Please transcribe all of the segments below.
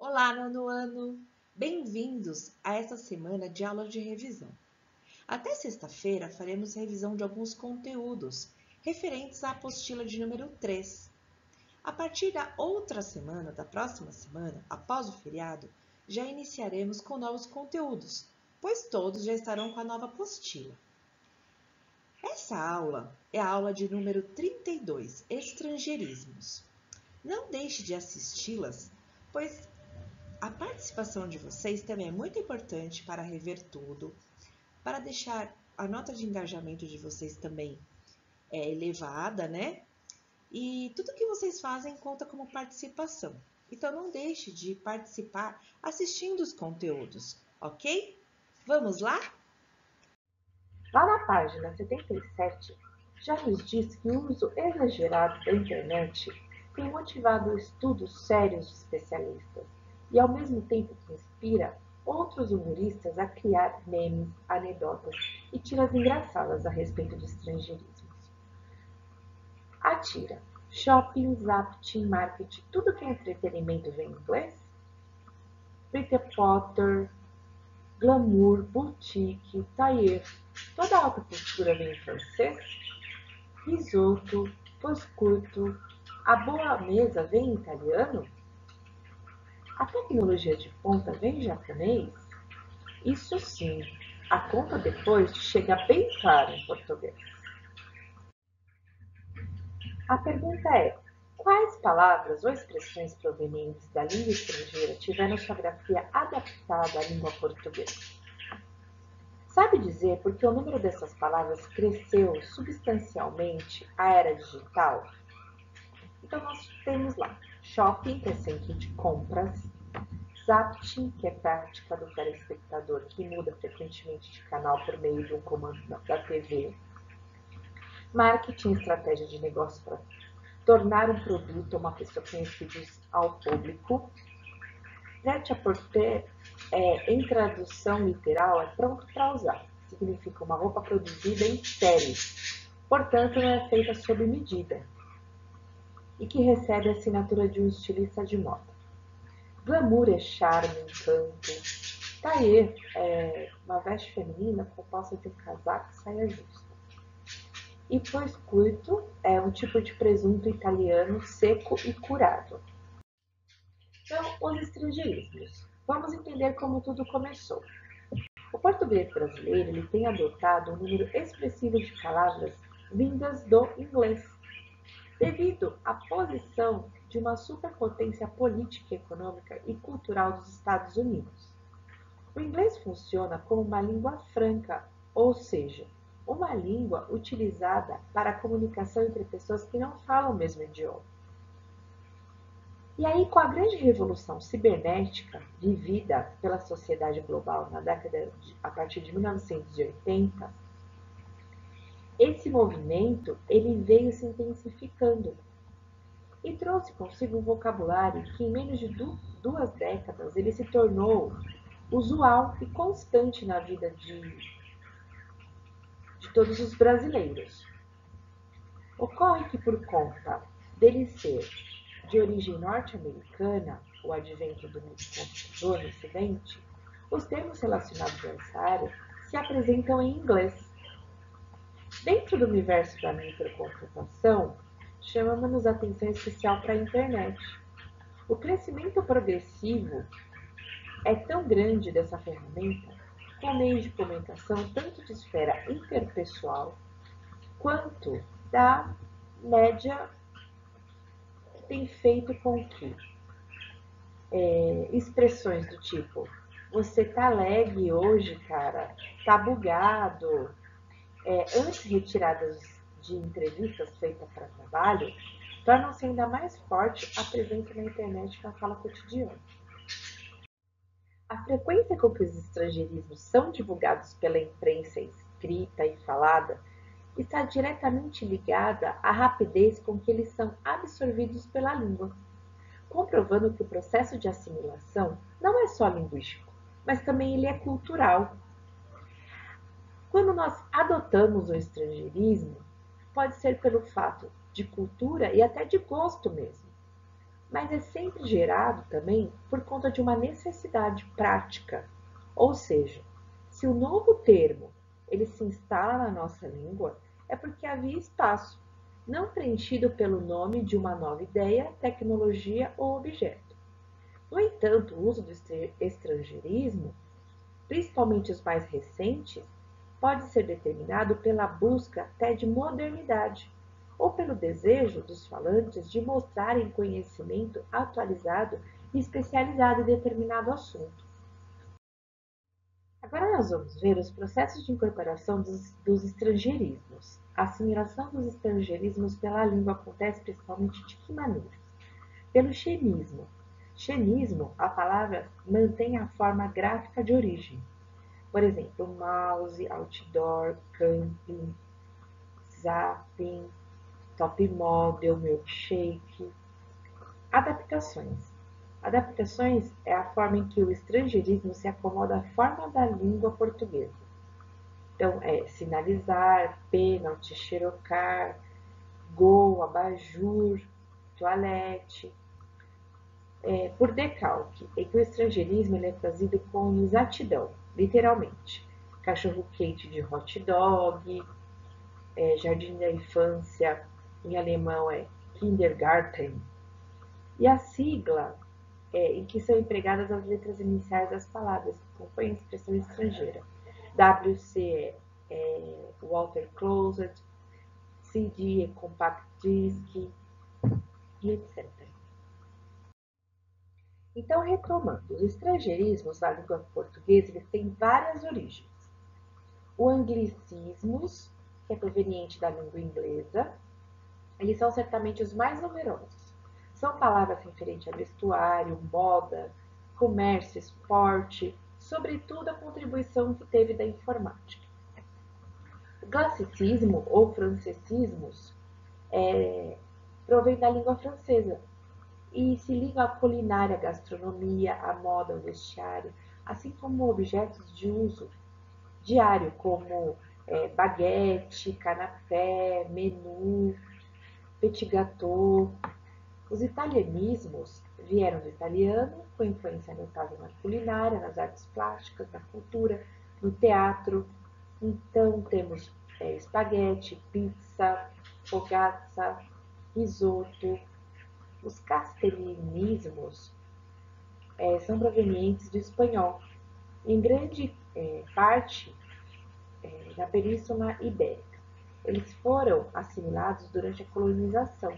Olá, nono ano! Bem-vindos a essa semana de aula de revisão. Até sexta-feira faremos revisão de alguns conteúdos referentes à apostila de número 3. A partir da outra semana, da próxima semana, após o feriado, já iniciaremos com novos conteúdos, pois todos já estarão com a nova apostila. Essa aula é a aula de número 32, Estrangeirismos. Não deixe de assisti-las, pois a participação de vocês também é muito importante para rever tudo, para deixar a nota de engajamento de vocês também elevada, né? E tudo que vocês fazem conta como participação. Então não deixe de participar assistindo os conteúdos, ok? Vamos lá? Lá na página 77, já nos diz que o uso exagerado da internet tem motivado estudos sérios de especialistas e, ao mesmo tempo que inspira outros humoristas a criar memes, anedotas e tiras engraçadas a respeito de estrangeirismos. Atira. Shopping, Zapting, marketing, tudo que é entretenimento vem em inglês? Pretty Potter, glamour, boutique, tailleur, toda a alta costura vem em francês? Risoto, prosciutto, a boa mesa vem em italiano? A tecnologia de ponta vem em japonês? Isso sim, a conta depois chega bem clara em português. A pergunta é: quais palavras ou expressões provenientes da língua estrangeira tiveram sua grafia adaptada à língua portuguesa? Sabe dizer por que o número dessas palavras cresceu substancialmente à era digital? Então, nós temos lá shopping, que é centro de compras, zapting, que é prática do telespectador que muda frequentemente de canal por meio de um comando da TV, marketing, estratégia de negócio para tornar um produto ou uma pessoa conhecida ao público, prêt-à-porter, em tradução literal, é pronto para usar, significa uma roupa produzida em série, portanto não é feita sob medida, e que recebe a assinatura de um estilista de moda. Glamour é charme, encanto. Tailleur é uma veste feminina composta de um casaco e saia justa. E prosciutto é um tipo de presunto italiano seco e curado. Então, os estrangeirismos. Vamos entender como tudo começou. O português brasileiro ele tem adotado um número expressivo de palavras vindas do inglês, devido à posição de uma superpotência política, econômica e cultural dos Estados Unidos. O inglês funciona como uma língua franca, ou seja, uma língua utilizada para a comunicação entre pessoas que não falam o mesmo idioma. E aí, com a grande revolução cibernética vivida pela sociedade global a partir de 1980, esse movimento ele veio se intensificando e trouxe consigo um vocabulário que, em menos de 2 décadas, ele se tornou usual e constante na vida de todos os brasileiros. Ocorre que, por conta dele ser de origem norte-americana, o advento do computador no Ocidente, os termos relacionados a essa área se apresentam em inglês. Dentro do universo da microcomputação, chamamos atenção especial para a internet. O crescimento progressivo é tão grande dessa ferramenta com meios de comunicação tanto de esfera interpessoal quanto da média que tem feito com que expressões do tipo você tá lag hoje, cara, tá bugado, antes retiradas de entrevistas feitas para trabalho, tornam-se ainda mais forte a presença na internet na fala cotidiana. A frequência com que os estrangeirismos são divulgados pela imprensa escrita e falada está diretamente ligada à rapidez com que eles são absorvidos pela língua, comprovando que o processo de assimilação não é só linguístico, mas também ele é cultural. Quando nós adotamos o estrangeirismo, pode ser pelo fato de cultura e até de gosto mesmo. mas é sempre gerado também por conta de uma necessidade prática. Ou seja, se o novo termo ele se instala na nossa língua, é porque havia espaço, não preenchido pelo nome de uma nova ideia, tecnologia ou objeto. No entanto, o uso do estrangeirismo, principalmente os mais recentes, pode ser determinado pela busca até de modernidade, ou pelo desejo dos falantes de mostrarem conhecimento atualizado e especializado em determinado assunto. Agora nós vamos ver os processos de incorporação dos estrangeirismos. A assimilação dos estrangeirismos pela língua acontece principalmente de que maneira? Pelo xenismo. Xenismo, a palavra mantém a forma gráfica de origem. Por exemplo, mouse, outdoor, camping, zapping, top model, milkshake. Adaptações. Adaptações é a forma em que o estrangeirismo se acomoda à forma da língua portuguesa. Então, é sinalizar, pênalti, xerocar, gol, abajur, toalete. Por decalque, em que o estrangeirismo ele é trazido com exatidão, literalmente. Cachorro-quente de hot dog, jardim da infância, em alemão é Kindergarten. E a sigla em que são empregadas as letras iniciais das palavras que compõem a expressão estrangeira. WC é Walter Closet, CD é Compact Disc, e etc. Então, retomando, os estrangeirismos da língua portuguesa eles têm várias origens. O anglicismos, que é proveniente da língua inglesa, eles são certamente os mais numerosos. São palavras referentes a vestuário, moda, comércio, esporte, sobretudo a contribuição que teve da informática. O classicismo ou francesismos provém da língua francesa e se liga à culinária, à gastronomia, à moda, ao vestiário, assim como objetos de uso diário, como baguete, canapé, menu, petit gâteau. Os italianismos vieram do italiano, com influência notável na culinária, nas artes plásticas, na cultura, no teatro. Então, temos espaguete, pizza, fogazza, risoto. Os castelhanismos são provenientes do espanhol, em grande parte da Península Ibérica. Eles foram assimilados durante a colonização.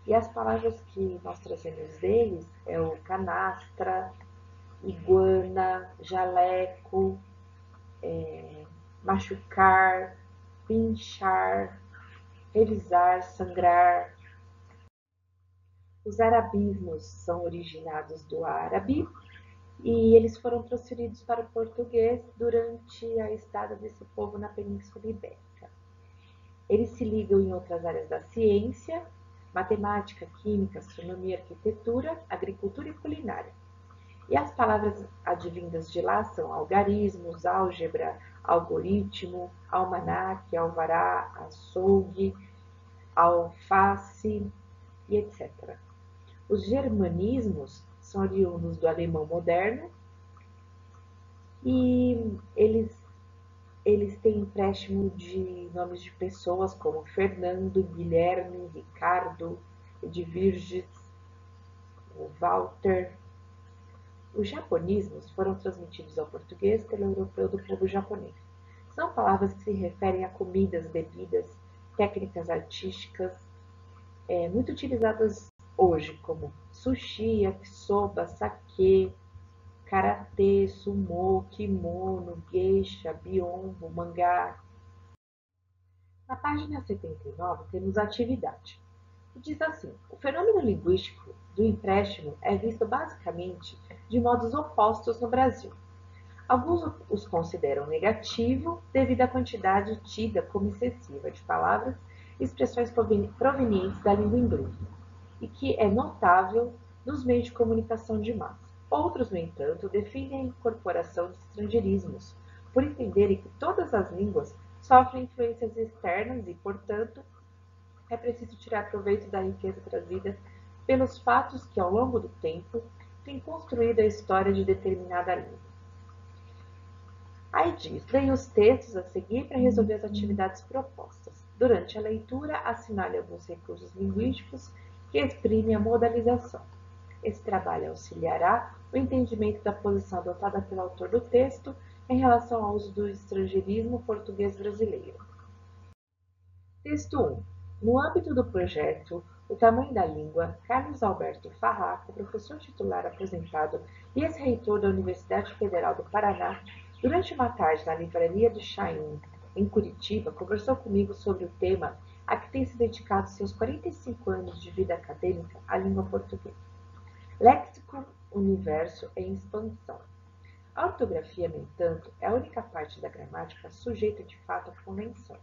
E as palavras que nós trazemos deles é o canastra, iguana, jaleco, machucar, pinchar, revisar, sangrar. Os arabismos são originados do árabe e eles foram transferidos para o português durante a estada desse povo na Península Ibérica. Eles se ligam em outras áreas da ciência, matemática, química, astronomia, arquitetura, agricultura e culinária. E as palavras advindas de lá são algarismos, álgebra, algoritmo, almanaque, alvará, açougue, alface e etc. Os germanismos são oriundos do alemão moderno e eles têm empréstimo de nomes de pessoas como Fernando, Guilherme, Ricardo, Edvirges, Walter. Os japonismos foram transmitidos ao português pelo europeu do povo japonês. São palavras que se referem a comidas, bebidas, técnicas artísticas, muito utilizadas hoje, como sushi, yakisoba, sake, karatê, sumô, kimono, geisha, biombo, mangá. Na página 79 temos a atividade, que diz assim: o fenômeno linguístico do empréstimo é visto basicamente de modos opostos no Brasil. Alguns os consideram negativo devido à quantidade tida como excessiva de palavras e expressões provenientes da língua inglesa, e que é notável nos meios de comunicação de massa. Outros, no entanto, defendem a incorporação de estrangeirismos, por entenderem que todas as línguas sofrem influências externas e, portanto, é preciso tirar proveito da riqueza trazida pelos fatos que, ao longo do tempo, têm construído a história de determinada língua. Aí diz, leia os textos a seguir para resolver as atividades propostas. Durante a leitura, assinale alguns recursos linguísticos que exprimem a modalização. Esse trabalho auxiliará o entendimento da posição adotada pelo autor do texto em relação ao uso do estrangeirismo português brasileiro. Texto 1. No âmbito do projeto O Tamanho da Língua, Carlos Alberto Farraco, professor titular aposentado e ex-reitor da Universidade Federal do Paraná, durante uma tarde na livraria do Chaim, em Curitiba, conversou comigo sobre o tema a que tem se dedicado seus 45 anos de vida acadêmica, a língua portuguesa. Léxico, universo em expansão. A ortografia, no entanto, é a única parte da gramática sujeita de fato à convenção.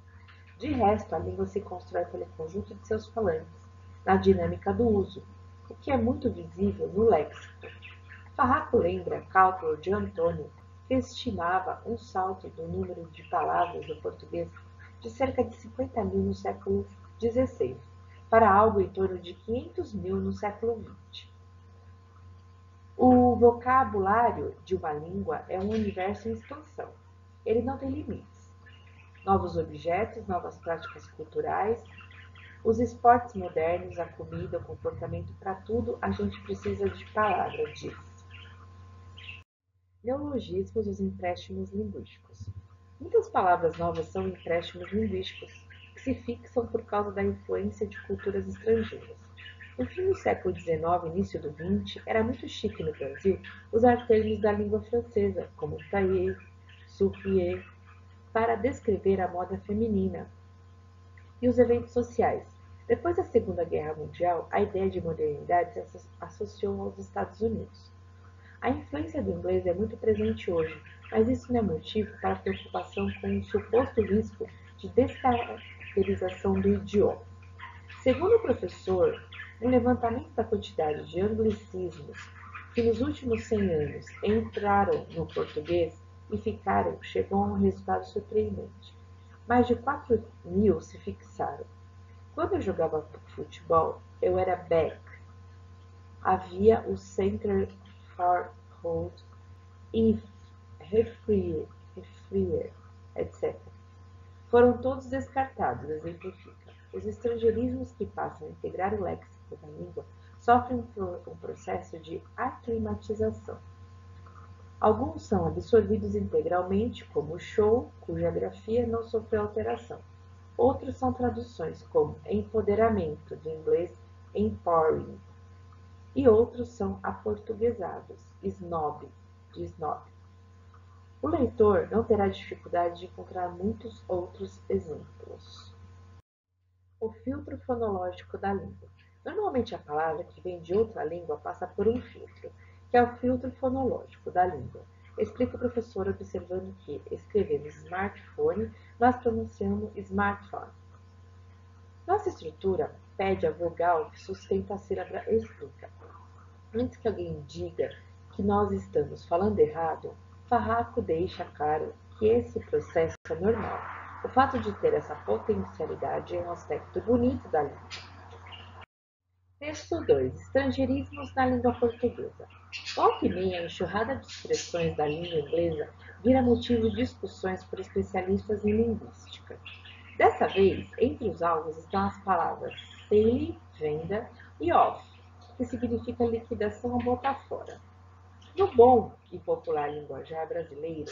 De resto, a língua se constrói pelo conjunto de seus falantes, na dinâmica do uso, o que é muito visível no léxico. Farraco lembra cálculo de Antônio, que estimava um salto do número de palavras do português de cerca de 50 mil no século XVI, para algo em torno de 500 mil no século XX. O vocabulário de uma língua é um universo em expansão. Ele não tem limites. Novos objetos, novas práticas culturais, os esportes modernos, a comida, o comportamento, para tudo a gente precisa de palavra, diz. Neologismos, os empréstimos linguísticos. Muitas palavras novas são empréstimos linguísticos, que se fixam por causa da influência de culturas estrangeiras. No fim do século XIX e início do XX, era muito chique no Brasil usar termos da língua francesa, como tailleur, souffrier, para descrever a moda feminina e os eventos sociais. Depois da Segunda Guerra Mundial, a ideia de modernidade se associou aos Estados Unidos. A influência do inglês é muito presente hoje, mas isso não é motivo para preocupação com o suposto risco de descaracterização do idioma. Segundo o professor, um levantamento da quantidade de anglicismos que nos últimos 100 anos entraram no português e ficaram chegou a um resultado surpreendente. Mais de 4.000 se fixaram. Quando eu jogava futebol, eu era back. Havia o center forward e referee, etc. Foram todos descartados, exemplifica. Os estrangeirismos que passam a integrar o léxico da língua sofrem um processo de aclimatização. Alguns são absorvidos integralmente, como o show, cuja grafia não sofreu alteração. Outros são traduções, como empoderamento, do inglês empowering. E outros são aportuguesados, snob, de snob. O leitor não terá dificuldade de encontrar muitos outros exemplos. O filtro fonológico da língua. Normalmente a palavra que vem de outra língua passa por um filtro, que é o filtro fonológico da língua. Explica o professor observando que, escrevendo smartphone, nós pronunciamos smartphone. Nossa estrutura pede a vogal que sustenta a sílaba explica. Antes que alguém diga que nós estamos falando errado, Farraco deixa claro que esse processo é normal. O fato de ter essa potencialidade é um aspecto bonito da língua. Texto 2. Estrangeirismos na língua portuguesa. Volta e meia, a enxurrada de expressões da língua inglesa vira motivo de discussões por especialistas em linguística. Dessa vez, entre os alvos estão as palavras sale, venda, e off, que significa liquidação ou botar fora. No bom e popular linguajar brasileiro,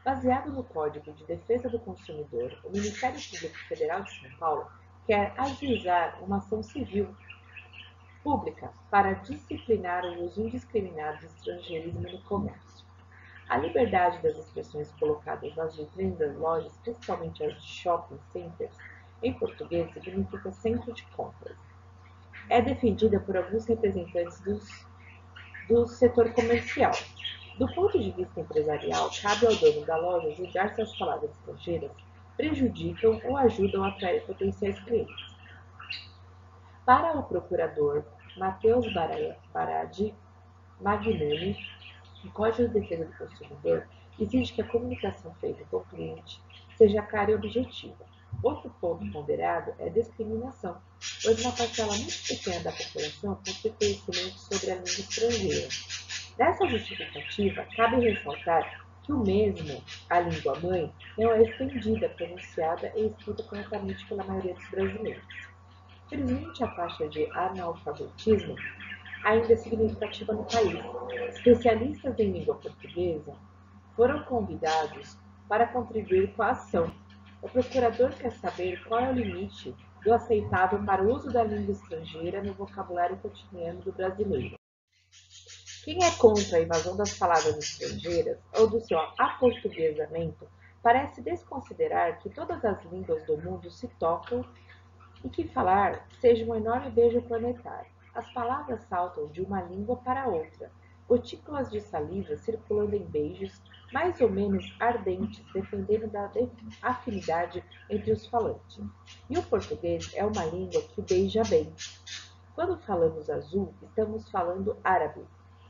baseado no Código de Defesa do Consumidor, o Ministério Público Federal de São Paulo quer ajuizar uma ação civil pública para disciplinar o uso indiscriminado de estrangeirismo no comércio. A liberdade das expressões colocadas nas vitrines das lojas, principalmente as de shopping centers, em português significa centro de compras. É defendida por alguns representantes do setor comercial. Do ponto de vista empresarial, cabe ao dono da loja julgar se as palavras estrangeiras prejudicam ou ajudam a atrair potenciais clientes. Para o procurador Matheus Baradi Magnani, o Código de Defesa do Consumidor exige que a comunicação feita com o cliente seja clara e objetiva. Outro ponto ponderado é a discriminação, pois uma parcela muito pequena da população possui conhecimento sobre a língua estrangeira. Nessa justificativa, cabe ressaltar que o mesmo, a língua-mãe, não é estendida, pronunciada e escrita corretamente pela maioria dos brasileiros. Felizmente, a taxa de analfabetismo ainda é significativa no país. Especialistas em língua portuguesa foram convidados para contribuir com a ação. O procurador quer saber qual é o limite do aceitável para o uso da língua estrangeira no vocabulário cotidiano do brasileiro. Quem é contra a invasão das palavras estrangeiras ou do seu aportuguesamento parece desconsiderar que todas as línguas do mundo se tocam e que falar seja um enorme beijo planetário. As palavras saltam de uma língua para outra, gotículas de saliva circulando em beijos mais ou menos ardentes, dependendo da afinidade entre os falantes. E o português é uma língua que beija bem. Quando falamos azul, estamos falando árabe.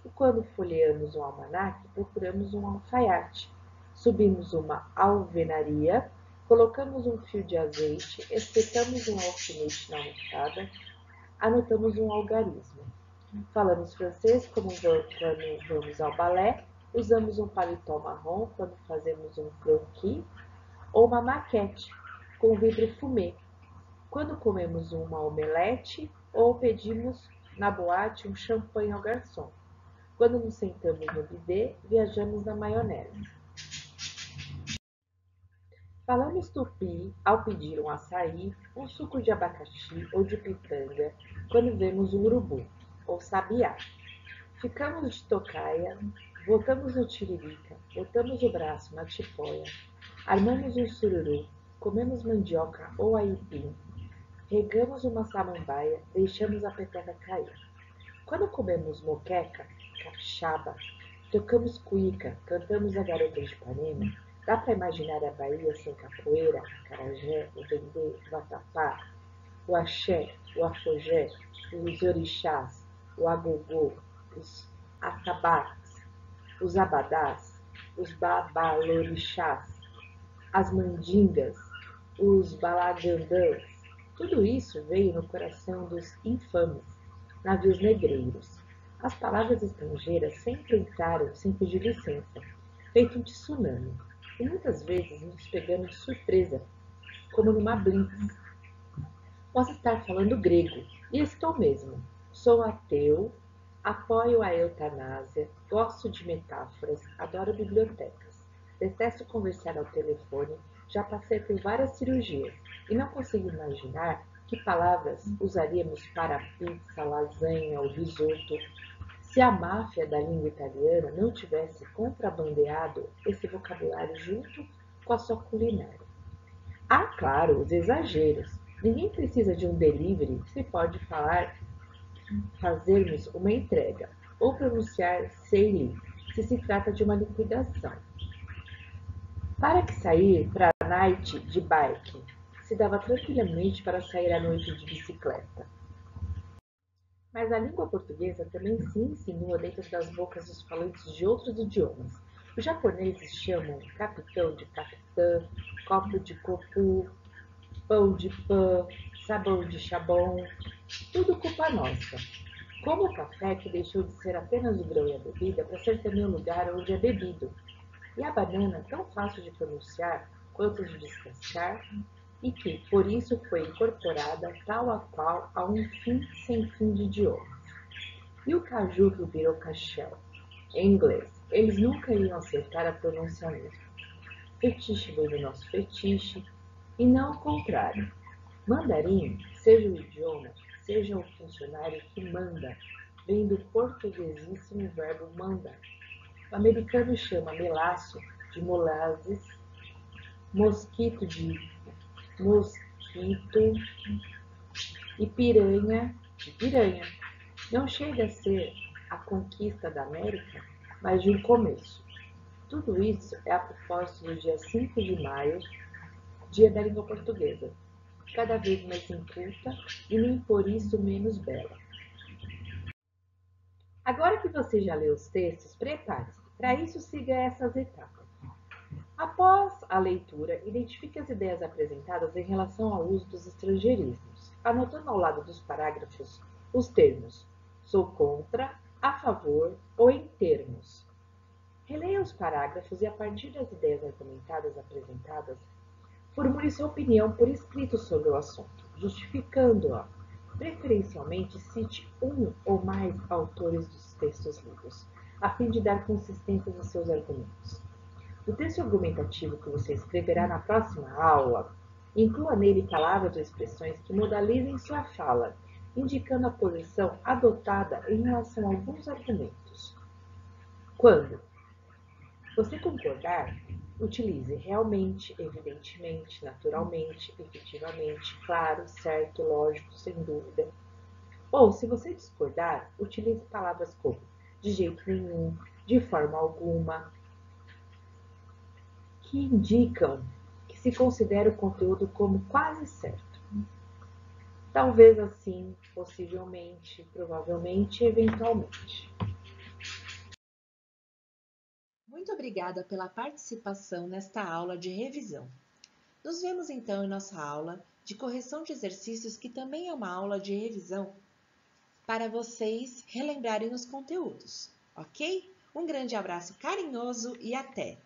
E quando folheamos um almanaque, procuramos um alfaiate. Subimos uma alvenaria, colocamos um fio de azeite, espetamos um alfinete na almofada, anotamos um algarismo. Falamos francês quando vamos ao balé, usamos um paletó marrom quando fazemos um croquis ou uma maquete com vidro fumê, quando comemos uma omelete ou pedimos na boate um champanhe ao garçom. Quando nos sentamos no bidê, viajamos na maionese. Falamos tupi ao pedir um açaí, um suco de abacaxi ou de pitanga, quando vemos o urubu, ou sabiá. Ficamos de tocaia, voltamos no tiririca, botamos o braço na tipóia, armamos um sururu, comemos mandioca ou aipim, regamos uma samambaia, deixamos a peteca cair. Quando comemos moqueca, capixaba, tocamos cuíca, cantamos a garota de Ipanema, dá para imaginar a Bahia sem capoeira, acarajé, o dendê, o vatapá, o axé, o afogé, os orixás, o agogô, os atabaques, os abadás, os babalorixás, as mandingas, os balagandãs. Tudo isso veio no coração dos infames navios negreiros. As palavras estrangeiras sempre entraram sem pedir licença, feito um tsunami, e muitas vezes nos pegamos de surpresa, como numa blitz. Posso estar falando grego, e estou mesmo. Sou ateu, apoio a eutanásia, gosto de metáforas, adoro bibliotecas. Detesto conversar ao telefone, já passei por várias cirurgias e não consigo imaginar que palavras usaríamos para pizza, lasanha ou risoto se a máfia da língua italiana não tivesse contrabandeado esse vocabulário junto com a sua culinária. Há, claro, os exageros. Ninguém precisa de um delivery se pode fazermos uma entrega ou pronunciar seili se trata de uma liquidação. Para que sair para a night de bike se dava tranquilamente para sair à noite de bicicleta. Mas a língua portuguesa também se insinua dentro das bocas dos falantes de outros idiomas. Os japoneses chamam capitão de capitã, copo de copu, pão de pã, sabão de chabão, tudo culpa nossa. Como o café, que deixou de ser apenas o grão e a bebida para ser também o lugar onde é bebido. E a banana, tão fácil de pronunciar quanto de descascar, e que, por isso, foi incorporada tal a qual a um fim sem fim de idiomas. E o caju que virou cachel, em inglês, eles nunca iam acertar a pronúncia mesmo. Fetiche vem do nosso fetiche, e não o contrário. Mandarim, seja o idioma, seja o funcionário que manda, vem do portuguesíssimo verbo mandar. O americano chama melaço de molasses, mosquito de mosquito e piranha de piranha. Não chega a ser a conquista da América, mas de um começo. Tudo isso é a propósito do dia 5 de maio, dia da língua portuguesa, cada vez mais inculta e nem por isso menos bela. Agora que você já leu os textos, prepare-se. Para isso, siga essas etapas. Após a leitura, identifique as ideias apresentadas em relação ao uso dos estrangeirismos, anotando ao lado dos parágrafos os termos "sou contra", "a favor" ou "em termos". Releia os parágrafos e, a partir das ideias argumentadas apresentadas, formule sua opinião por escrito sobre o assunto, justificando-a. Preferencialmente, cite um ou mais autores dos textos lidos, a fim de dar consistência aos seus argumentos. No texto argumentativo que você escreverá na próxima aula, inclua nele palavras ou expressões que modalizem sua fala, indicando a posição adotada em relação a alguns argumentos. Quando você concordar, utilize realmente, evidentemente, naturalmente, efetivamente, claro, certo, lógico, sem dúvida. Ou, se você discordar, utilize palavras como de jeito nenhum, de forma alguma, que indicam que se considera o conteúdo como quase certo. Talvez assim, possivelmente, provavelmente, eventualmente. Muito obrigada pela participação nesta aula de revisão. Nos vemos então em nossa aula de correção de exercícios, que também é uma aula de revisão para vocês relembrarem os conteúdos, ok? Um grande abraço carinhoso e até!